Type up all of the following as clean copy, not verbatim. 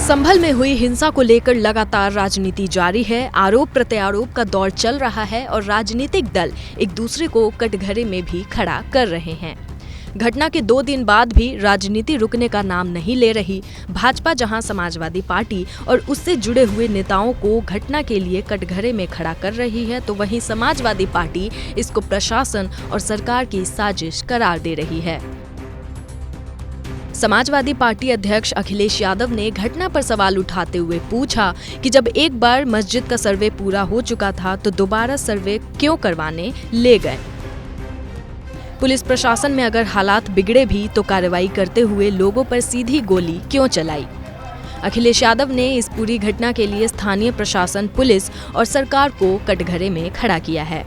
संभल में हुई हिंसा को लेकर लगातार राजनीति जारी है। आरोप प्रत्यारोप का दौर चल रहा है और राजनीतिक दल एक दूसरे को कटघरे में भी खड़ा कर रहे हैं। घटना के 2 दिन बाद भी राजनीति रुकने का नाम नहीं ले रही। भाजपा जहां समाजवादी पार्टी और उससे जुड़े हुए नेताओं को घटना के लिए कटघरे में खड़ा कर रही है, तो वहीं समाजवादी पार्टी इसको प्रशासन और सरकार की साजिश करार दे रही है। समाजवादी पार्टी अध्यक्ष अखिलेश यादव ने घटना पर सवाल उठाते हुए पूछा कि जब एक बार मस्जिद का सर्वे पूरा हो चुका था तो दोबारा सर्वे क्यों करवाने ले गए। पुलिस प्रशासन में अगर हालात बिगड़े भी तो कार्रवाई करते हुए लोगों पर सीधी गोली क्यों चलाई। अखिलेश यादव ने इस पूरी घटना के लिए स्थानीय प्रशासन, पुलिस और सरकार को कटघरे में खड़ा किया है।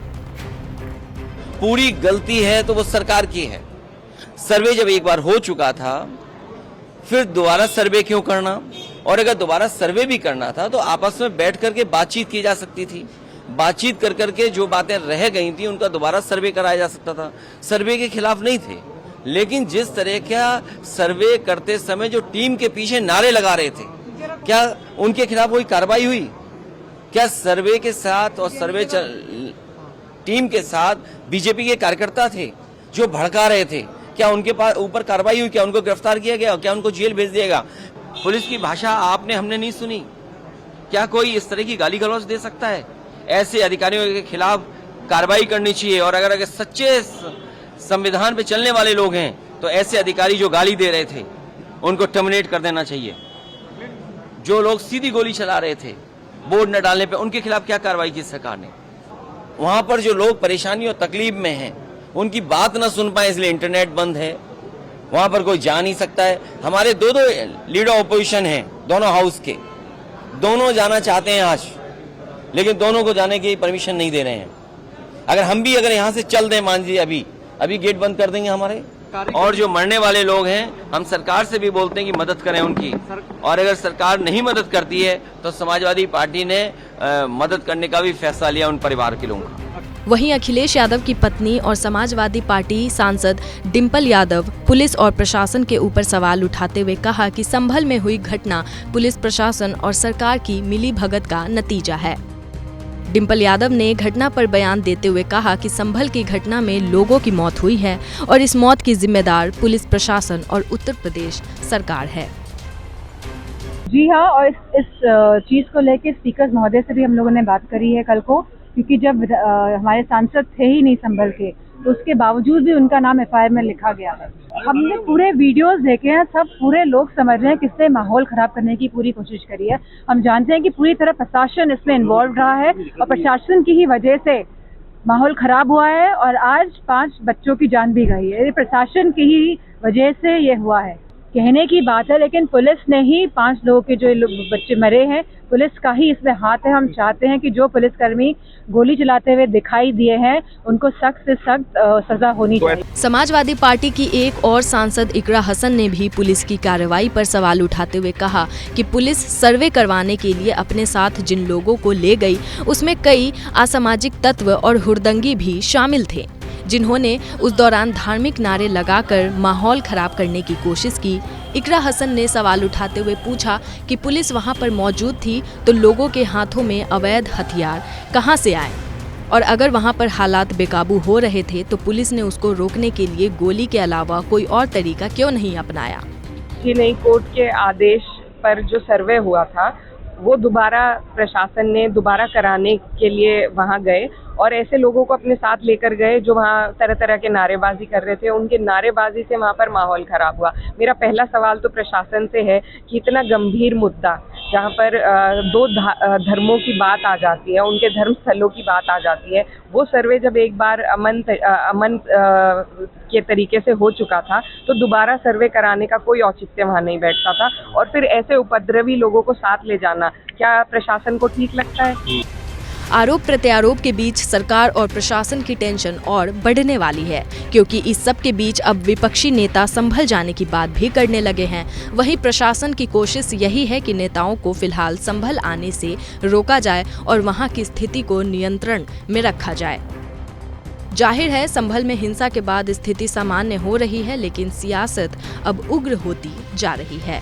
पूरी गलती है तो वो सरकार की है। सर्वे जब एक बार हो चुका था फिर दोबारा सर्वे क्यों करना, और अगर दोबारा सर्वे भी करना था तो आपस में बैठ करके बातचीत की जा सकती थी। बातचीत कर करके जो बातें रह गई थी उनका दोबारा सर्वे कराया जा सकता था। सर्वे के खिलाफ नहीं थे, लेकिन जिस तरह का सर्वे करते समय जो टीम के पीछे नारे लगा रहे थे, क्या उनके खिलाफ कोई कार्रवाई हुई? क्या सर्वे के साथ और सर्वे टीम के साथ बीजेपी के कार्यकर्ता थे जो भड़का रहे थे? क्या उनके पास ऊपर कार्रवाई हुई? क्या उनको गिरफ्तार किया गया? क्या उनको जेल भेज दिया गया? पुलिस की भाषा हमने नहीं सुनी। क्या कोई इस तरह की गाली गलौज दे सकता है? ऐसे अधिकारियों के खिलाफ कार्रवाई करनी चाहिए, और अगर सच्चे संविधान पे चलने वाले लोग हैं तो ऐसे अधिकारी जो गाली दे रहे थे उनको टर्मिनेट कर देना चाहिए। जो लोग सीधी गोली चला रहे थे बोर्ड न डालने पे, उनके खिलाफ क्या कार्रवाई की सरकार ने? वहां पर जो लोग परेशानी और तकलीफ में हैं उनकी बात न सुन पाए इसलिए इंटरनेट बंद है, वहां पर कोई जा नहीं सकता है। हमारे दो लीडर ऑपोजिशन हैं दोनों हाउस के, दोनों जाना चाहते हैं आज, लेकिन दोनों को जाने की परमिशन नहीं दे रहे हैं। अगर यहाँ से चल दें, मान लीजिए अभी गेट बंद कर देंगे हमारे। और जो मरने वाले लोग हैं, हम सरकार से भी बोलते हैं कि मदद करें उनकी, और अगर सरकार नहीं मदद करती है तो समाजवादी पार्टी ने मदद करने का भी फैसला लिया उन परिवार के लोगों का। वहीं अखिलेश यादव की पत्नी और समाजवादी पार्टी सांसद डिंपल यादव पुलिस और प्रशासन के ऊपर सवाल उठाते हुए कहा कि संभल में हुई घटना पुलिस प्रशासन और सरकार की मिलीभगत का नतीजा है। डिंपल यादव ने घटना पर बयान देते हुए कहा कि संभल की घटना में लोगों की मौत हुई है और इस मौत की जिम्मेदार पुलिस प्रशासन और उत्तर प्रदेश सरकार है। जी हाँ, और इस चीज को लेकर स्पीकर महोदय से भी हम लोगों ने बात करी है कल को, क्योंकि जब हमारे सांसद थे ही नहीं संभल के, तो उसके बावजूद भी उनका नाम एफआईआर में लिखा गया है। हमने पूरे वीडियोस देखे हैं, सब पूरे लोग समझ रहे हैं किसने माहौल खराब करने की पूरी कोशिश करी है। हम जानते हैं कि पूरी तरह प्रशासन इसमें इन्वॉल्व रहा है और प्रशासन की ही वजह से माहौल खराब हुआ है और आज 5 बच्चों की जान भी गई है। ये प्रशासन की ही वजह से ये हुआ है। कहने की बात है, लेकिन पुलिस ने ही 5 लोगों के जो बच्चे मरे हैं, पुलिस का ही इसमें हाथ है। हम चाहते हैं कि जो पुलिसकर्मी गोली चलाते हुए दिखाई दिए हैं उनको सख्त से सख्त सजा होनी चाहिए। समाजवादी पार्टी की एक और सांसद इकरा हसन ने भी पुलिस की कार्रवाई पर सवाल उठाते हुए कहा कि पुलिस सर्वे करवाने के लिए अपने साथ जिन लोगों को ले गई उसमें कई असामाजिक तत्व और हुड़दंगी भी शामिल थे, जिन्होंने उस दौरान धार्मिक नारे लगाकर माहौल खराब करने की कोशिश की। इकरा हसन ने सवाल उठाते हुए पूछा कि पुलिस वहां पर मौजूद थी तो लोगों के हाथों में अवैध हथियार कहां से आए, और अगर वहां पर हालात बेकाबू हो रहे थे तो पुलिस ने उसको रोकने के लिए गोली के अलावा कोई और तरीका क्यों नहीं अपनाया। जी नहीं, कोर्ट के आदेश पर जो सर्वे हुआ था वो दोबारा प्रशासन ने दोबारा कराने के लिए वहां गए और ऐसे लोगों को अपने साथ लेकर गए जो वहाँ तरह तरह के नारेबाजी कर रहे थे। उनके नारेबाजी से वहाँ पर माहौल खराब हुआ। मेरा पहला सवाल तो प्रशासन से है कि इतना गंभीर मुद्दा जहाँ पर 2 धर्मों की बात आ जाती है, उनके धर्म स्थलों की बात आ जाती है, वो सर्वे जब एक बार अमन के तरीके से हो चुका था तो दोबारा सर्वे कराने का कोई औचित्य वहाँ नहीं बैठता था। और फिर ऐसे उपद्रवी लोगों को साथ ले जाना क्या प्रशासन को ठीक लगता है? आरोप प्रत्यारोप के बीच सरकार और प्रशासन की टेंशन और बढ़ने वाली है, क्योंकि इस सब के बीच अब विपक्षी नेता संभल जाने की बात भी करने लगे हैं। वहीं प्रशासन की कोशिश यही है कि नेताओं को फिलहाल संभल आने से रोका जाए और वहां की स्थिति को नियंत्रण में रखा जाए। जाहिर है संभल में हिंसा के बाद स्थिति सामान्य हो रही है, लेकिन सियासत अब उग्र होती जा रही है।